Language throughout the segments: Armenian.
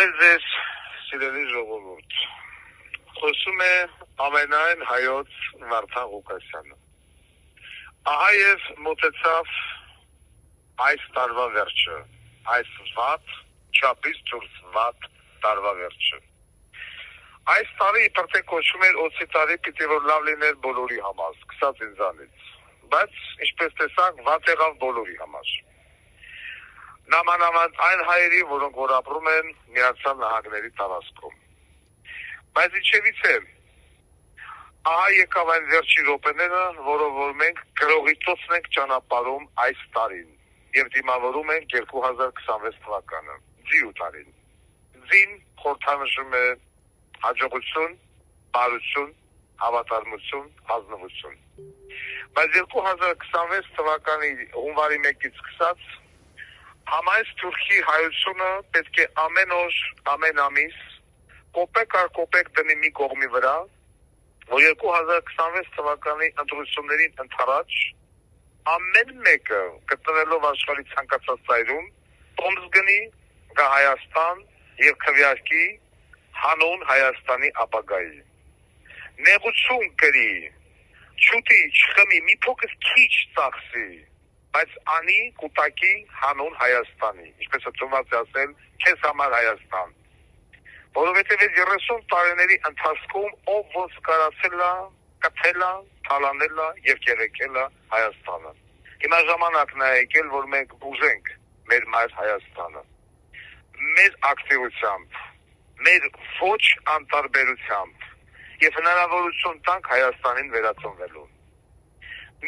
Բարև ձեզ, սիրելի ժողովուրդ։ Խոսում է ամենայն հայոց Վարդան Ղուկասյանը։ Ահա եւ մոտեցավ այս տարվա վերջը, այս վատ, չափից դուրս վատ տարվա վերջը։ Այս տարի իբր թե կոչում էր օծի տարի, պիտի որ լավ լիներ բոլորի համար, սկսած ինձանից, բայց ինչպես տեսանք, վատ եղավ բոլորի համար։ Նամանավանդ այն հայերի, որոնք որ ապրում են Միացյալ Նահանգների տարածքում։ Բայց ինչևից է, ահա եկավ այն վերջի րոպեները, որով որ մենք գրողիցոցն ենք ճանապարհում այս տարին եւ դիմավորում ենք 2026 թվականը, ձիու տարին։ Ձին խորհրդանշում է հաջողություն, բարություն, հավատարմություն, ազնվություն։ Բայց 2026 թվականի հունվարի 1-ից սկսած համայնք Թուրքի հայությունը պետք է ամեն օր, ամեն ամիս կոպեկ առ կոպեկ դնի մի կողմի վրա, որ 2026 թվականի ընտրություններին ընդառաջ ամեն մեկը գտնվելով աշխարհի ցանկացած ծայրում տոմս գնի գա Հայաստան եւ քվեարկի հանուն Հայաստանի ապագայի։ Նեղություն կրի, չուտի, չխմի, մի փոքր քիչ ծախսի, բայց անի կուտակի հանուն Հայաստանի, ինչպես ծնված է ասել, քեզ համար Հայաստան։ Որովհետև 30 տարիների ընթացքում ով ոնց կարացել է, կթել է, թալանել է եւ կերեկել է Հայաստանը։ Հիմա ժամանակն է եկել, որ մենք բուժենք մեր մայր Հայաստանը։ Մեր ակտիվությամբ, մեր ոչ անտարբերությամբ եւ հնարավորություն տանք Հայաստանին վերածնվելու։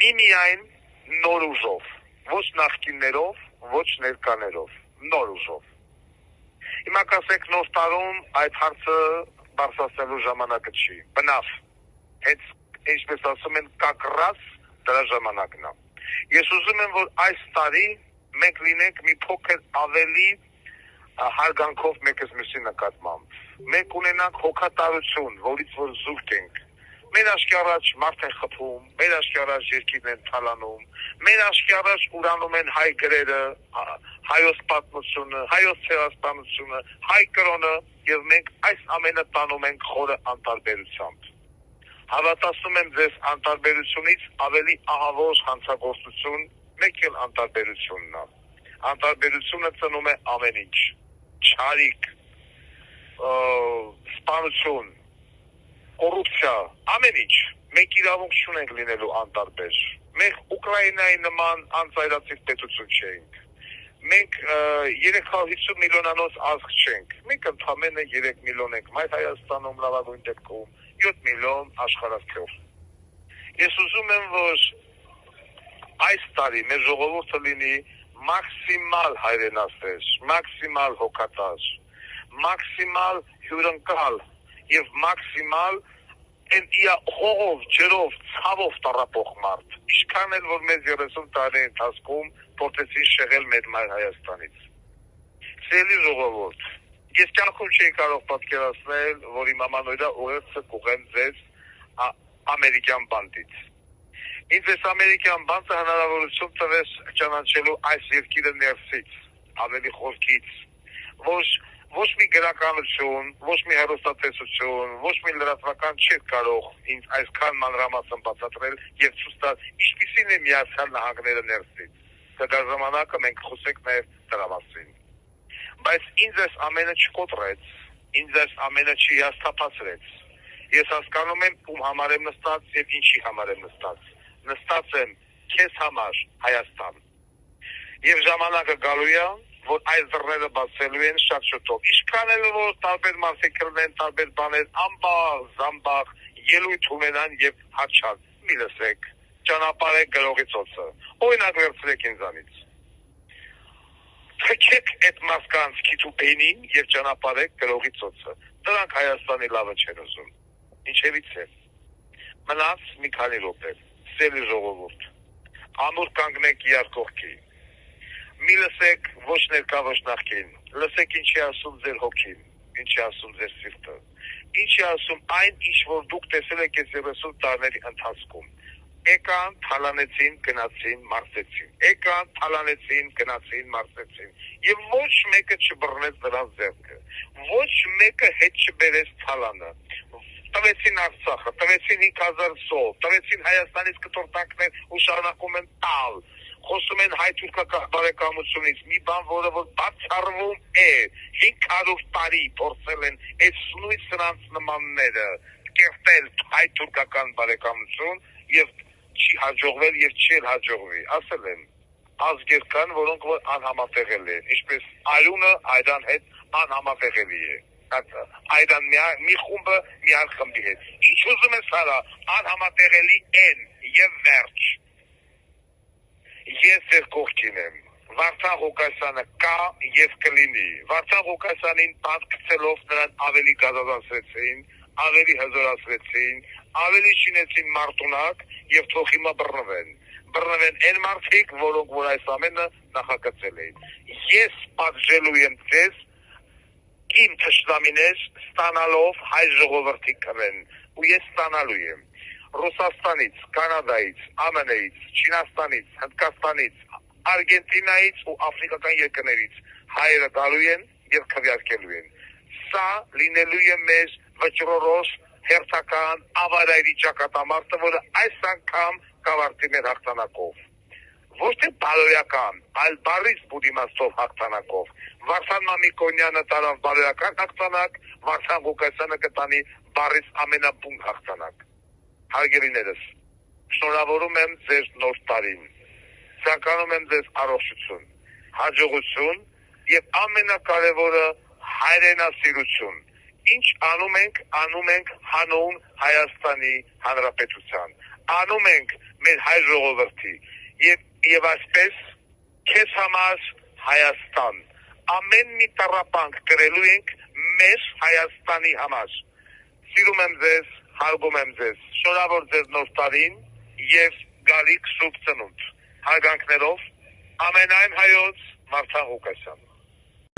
Միայն նոր ուժով, ոչ նախկիններով, ոչ ներկաներով, նոր ուժով։ Հիմա կասեք նոր տարում այդ հարցը բարձրացնելու ժամանակը չի, բնավ, հենց ինչպես ասում են կակռած դրա ժամանակն է։ Ես ուզում եմ, որ այս տարի մենք լինենք մի փոքր ավելի հարգանքով մեկս մյուսի նկատմամբ։ Մենք ունենանք հոգատարություն, որից որ զուրկ ենք։ Մեր աչքի առաջ մարդ են խփում, մեր աչքի առաջ երկիրն են թալանում, մեր աչքի առաջ ուրանում են հայ գրերը, հայոց պատմությունը, հայոց ցեղասպանությունը, հայ կրոնը, եւ մենք այս ամենը տանում ենք խորը անտարբերությամբ։ Հավատացնում եմ ձեզ անտարբերությունից ավելի ահավոր հանցագործություն մեկ էլ անտարբերությունն է։ Անտարբերությունը ծնում է ամեն ինչ։ Չարիք, սպանություն, կոռուպցիա, ամեն ինչ։ Մենք իրավունք չունենք լինելու անտարբեր։ Մենք Ուկրաինայի նման անծայրածիր պետություն չենք։ Մենք 350 միլիոնանոց ազգ չենք։ Մենք ընդամենը 3 միլիոն ենք մայր Հայաստանում, լավագույն դեպքում 7 միլիոն աշխարհով։ Ես ուզում եմ, որ այս տարի մեր ժողովուրդը լինի մաքսիմալ հայրենասեր, մաքսիմալ հոգատար, մաքսիմալ հյուրընկալ եւ մաքսիմալ հողով, ջրով, ցավով տառապող մարդ։ Ինչքան էլ որ մեզ 30 տարի ընթացքում փորձեցին շեղել մեր մայր Հայաստանից։ Սիրելի ժողովուրդ, ես կյանքում չէի կարող պատկերացնել, որ իմ ամանորյա ուղերձը կուղեմ ձեզ ամերիկյան բանտից։ Ինձ այս ամերիկյան բանտը հնարավորություն տվեց ճանաչելու այս երկիրը ներսից, ավելի խորքից, ոչ մի գրականություն, ոչ մի հեռուստատեսություն, ոչ մի լրատվական չէր կարող ինձ այսքան մանրամասն բացատրել եւ ցույց տալ ինչպիսին է Միացյալ Նահանգները ներսից։ Դա ժամանակը մենք խոսենք նաեւ դրա մասին։ Բայց ինձ այս ամենը չկոտրեց, ինձ այս ամենը չհիասթափացրեց։ Ես հասկանում եմ ում համար եմ նստած եւ ինչի համար եմ նստած։ Նստած եմ քեզ համար Հայաստան։ Եվ ժամանակը գալու է, որ այս դռները բացելու են շատ շուտով։ Ինչքան էլ որ տարբեր մարդիկ կրնեն, տարբեր բաներ, ամբաղ, զամբաղ, ելույթ ունենան եւ հաճան։ Մի լսեք, ճանապարհը գրողի ծոցը։ Օրինակ վերցրեք ինձանից։ Թքեք այդ մասկանց քիթուբենին եւ ճանապարհը գրողի ծոցը։ Դրանք Հայաստանի լավը չեն ուզում։ Ինչևից է։ Մնաց մի քանի րոպե։ Սիրելի ժողովուրդ, ամուր կանգնեք իրար կողքի։ Մի լսեք ոչ ներկա ոչ նախկին, լսեք ինչի ասում ձեր հոգին, ինչի ասում ձեր սիրտը, ինչի ասում այն, ինչ որ դուք տեսել եք այս 30 տարիների ընթացքում։ Եկան, թալանեցին, գնացին, մարսեցին։ Եկան, թալանեցին, գնացին, մարսեցին։ Եվ ոչ մեկը չբռնեց նրանց ձեռքը։ Ոչ մեկը հետ չբերեց թալանը։ Տվեցին Արցախը, տվեցին 5000 սով, տվեցին Հայաստանից կտորտակներ ու շարունակում են տալ։ Խոսում են հայ-թուրքական բարեկամությունից, մի բան, որը որ բացառվում է, 500 տարի փորձել են այս նույն սրանց նմանները կերտել հայ-թուրքական բարեկամություն եւ չի հաջողվել եւ չի հաջողվի, ասել են ազգեր կան, որոնք որ անհամատեղել են, ինչպես Արյունը Այրան հետ անհամատեղելի է, Այրան մի խումբը մի այլ խմբի հետ, ինչ ուզում ես արա, անհամատեղելի են եւ վերջ, ես ձեր կողքին եմ, Վարդան Ղուկասյանը կա եւ կլինի, Վարդան Ղուկասյանին բանտ գցելով նրան ավելի գազազանցրեցին, ավելի հզորացրեցին, ավելի շինեցին մարտունակ եւ թող հիմա բռնվեն այն մարդիկ, որոնք որ այս ամենը նախագծել էին։ Ես պատժելու եմ ձեզ իմ թշնամիներ ստանալով հայ ժողովրդի քվեն, ու ես ստանալու եմ Ռուսաստանից, Կանադայից, ԱՄՆ-ից, Չինաստանից, Հնդկաստանից, Արգենտինայից ու աֆրիկական երկրներից հայերը գալու են եւ քվեարկելու են։ Սա լինելու է մեր վճռորոշ հերթական ավարայրի ճակատամարտը, որը այս անգամ կավարտի մեր հաղթանակով։ Ոչ թե բարոյական, այլ բարից բուդիմաստով հաղթանակով։ Վարդան Մամիկոնյանը տարավ բարոյական հաղթանակ, Վարդան Ղուկասյանը կտանի բարից ամենաբուն հաղթանակ։ Հարգելիներս, շնորհավորում եմ ձեր նոր տարին։ Ցանկանում եմ ձեզ առողջություն, հաջողություն եւ ամենակարևորը հայրենասիրություն։ Ինչ անում ենք հանուն Հայաստանի Հանրապետության, անում ենք մեր հայ ժողովրդի եւ այսպես քեզ համար Հայաստան, ամեն մի տառապանք կրելու ենք մեր Հայաստանի համար, սիրում եմ ձեզ, հարգում եմ ձեզ, շնորհավոր ձեզ նոր տարին եւ գալիք շուտ ծնունդ, հարգանքներով ամենայն հայոց Վարդան Ղուկասյան։